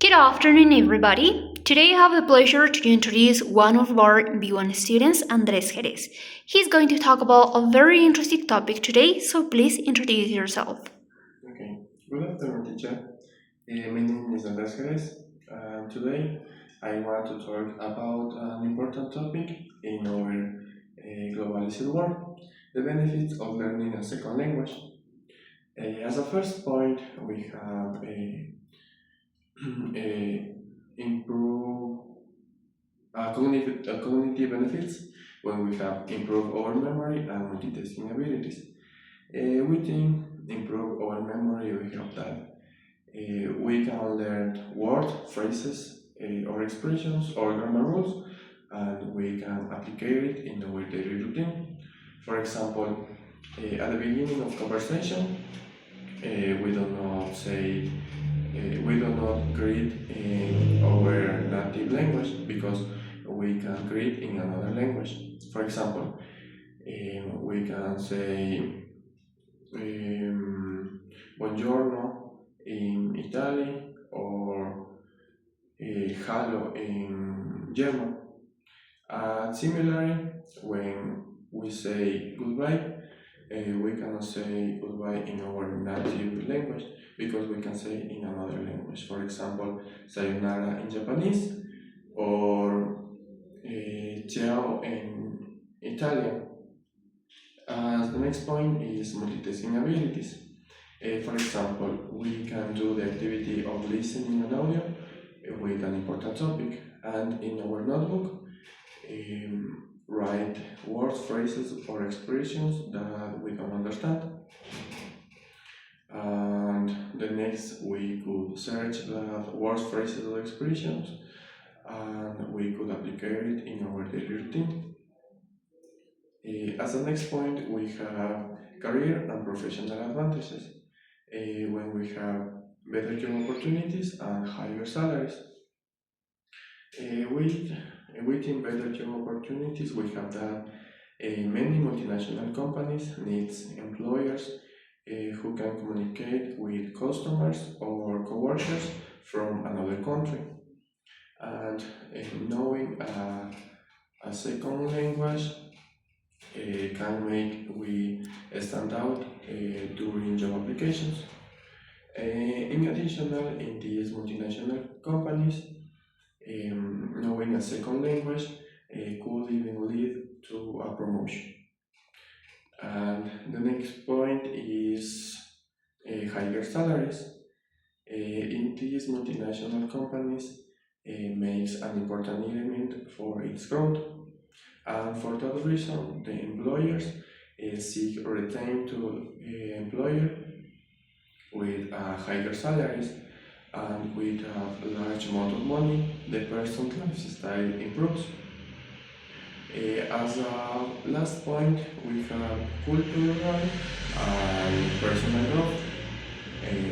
Good afternoon, everybody. Today I have the pleasure to introduce one of our B1 students, Andres Jerez. He's going to talk about a very interesting topic today, so please introduce yourself. Okay, good afternoon, teacher. My name is Andrés Jerez, and today I want to talk about an important topic in our globalized world, the benefits of learning a second language. As a first point, we have improve cognitive benefits when we have improved our memory and multitasking abilities. We think improve our memory, we have that we can learn words, phrases, or expressions or grammar rules, and we can apply it in our daily routine. For example, at the beginning of conversation, we do not say, we do not greet in our native language because we can greet in another language. For example, we can say buongiorno in Italy or hello in German. Similarly, when we say goodbye, we cannot say goodbye in our native language because we can say in another language. For example, sayonara in Japanese or ciao in Italian. The next point is multitasking abilities. For example, we can do the activity of listening an audio with an important topic, and in our notebook, write words, phrases, or expressions that we can understand. And the next, we could search the words, phrases, or expressions, and we could apply it in our daily routine. As a next point, we have career and professional advantages. When we have better job opportunities and higher salaries. With within better job opportunities, we have that many multinational companies needs employers who can communicate with customers or coworkers from another country. And knowing a second language can make we stand out during job applications. In addition, in these multinational companies, knowing a second language could even lead to a promotion. And the next point is higher salaries. In these multinational companies, makes an important element for its growth. And for that reason, the employers seek to retain to employer with higher salaries and with a large amount of money, the person's lifestyle improves. As a last point, we have cultural and personal growth.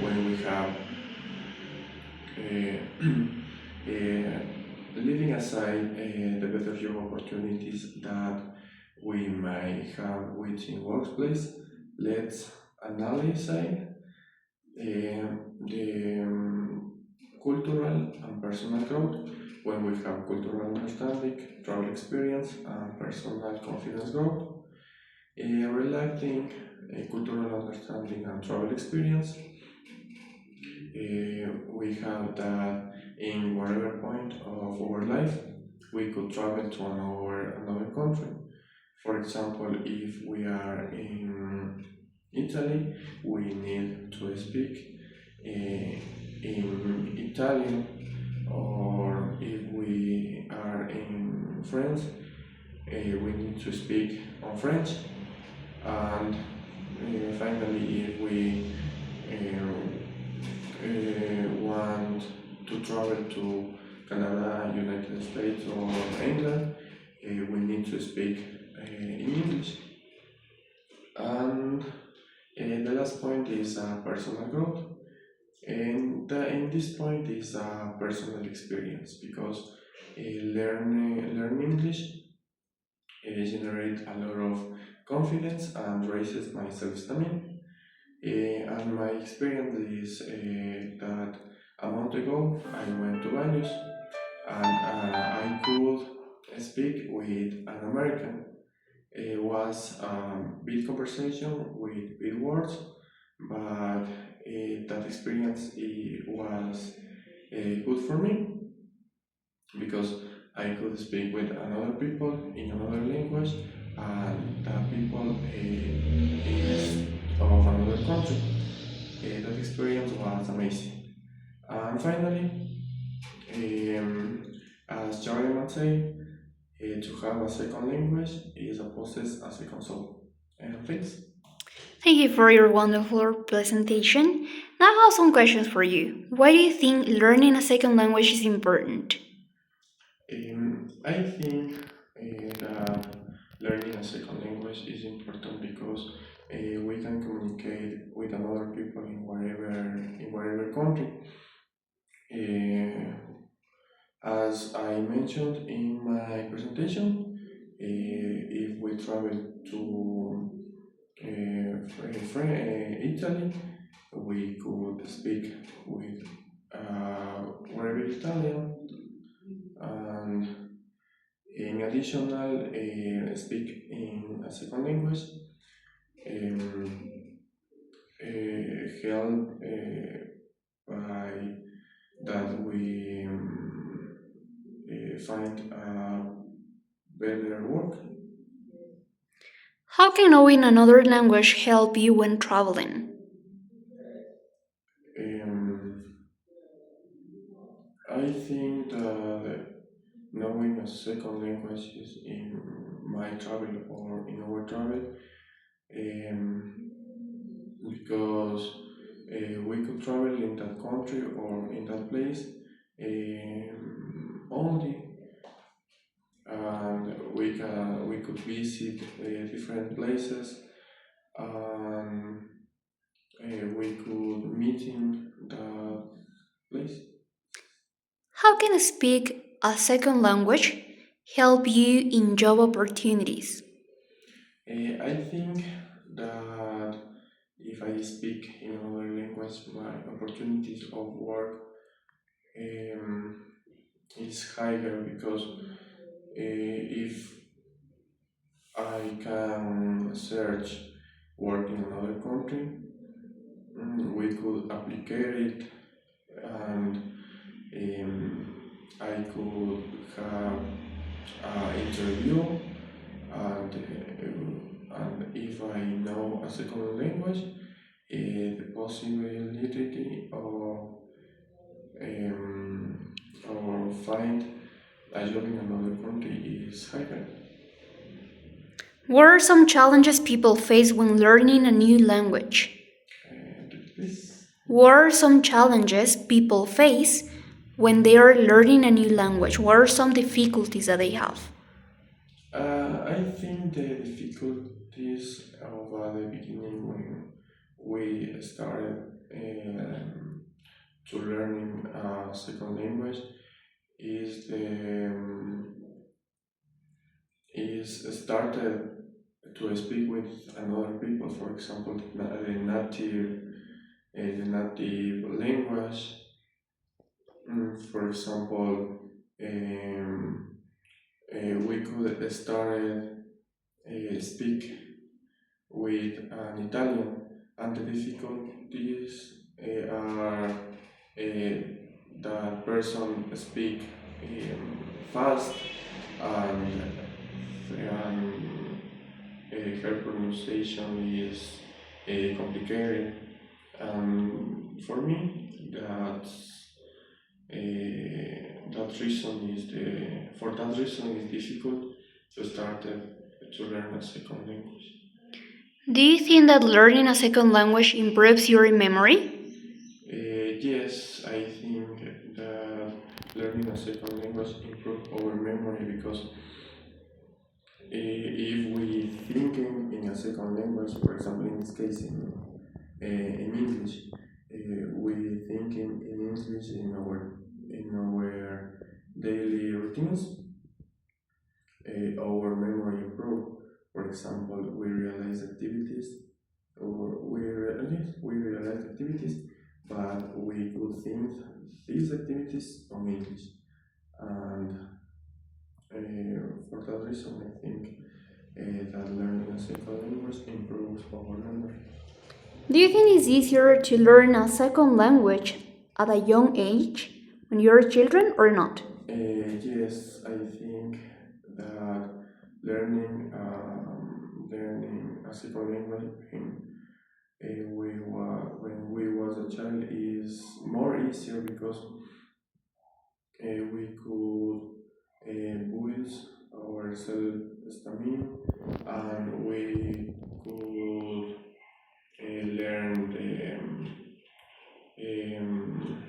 When we have leaving aside the better job opportunities that we might have within workplace, let's analyze the cultural and personal growth. When we have cultural understanding, travel experience, and personal confidence growth, relating cultural understanding and travel experience, we have that in whatever point of our life we could travel to another country. For example, if we are in Italy, we need to speak in Italian, or if we are in France, we need to speak on French. And finally, if we want to travel to Canada, United States, or England, we need to speak in English. And the last point is personal growth. And this point is a personal experience because learn English generates a lot of confidence and raises my self-esteem. And my experience is that A month ago, I went to Baños and I could speak with an American. It was big conversation with big words, but that experience it was good for me because I could speak with another people in another language, and the people is of another country. That experience was amazing. And finally, um, as Jerry might say, to have a second language is a possess a second soul. Thanks. Thank you for your wonderful presentation. Now I have some questions for you. Why do you think learning a second language is important? I think that learning a second language is important because we can communicate with another people in whatever country. Uh, as I mentioned in my presentation, if we travel to Italy, we could speak with wherever Italian, and in additional speak in a second language, um, help by that we find better work. How can knowing another language help you when traveling? Um, I think that knowing a second language is in my travel or in our travel, um, because we could travel in that country or in that place only, and we could visit different places, and we could meet in the place. How can speak a second language help you in job opportunities? I think that if I speak in another language, my opportunities of work um, is higher because if I can search work in another country, we could apply it, and I could have an interview, and if I know a second language, the possibility um, or find a job in another country is higher. What are some challenges people face when learning a new language? Please. What are some challenges people face when they are learning a new language? What are some difficulties that they have? I think the difficulties of the beginning when we started to learning a second language is the is started to speak with another people. For example, the native language. For example, um, we could start speak with an Italian, and the difficulties are that person speak fast, and, and her pronunciation is complicated. For me, that reason is the for that reason it's difficult to start to learn a second language. Do you think that learning a second language improves your memory? Yes, I think that learning a second language improve our memory because if we thinking in a second language, for example, in this case in English, we thinking in English in our daily routines, our memory improve. For example, we realize activities, or we realize activities, but we could think these activities on English. And for that reason, I think that learning a second language improves our memory. Do you think it's easier to learn a second language at a young age when you're children or not? Yes, I think that learning a second language when we was a child is more easier because we could build our self-esteem and we could learn um,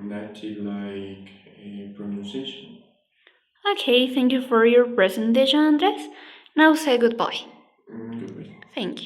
native like pronunciation. Okay, thank you for your presentation, Andres. Now say goodbye. Goodbye. Thank you.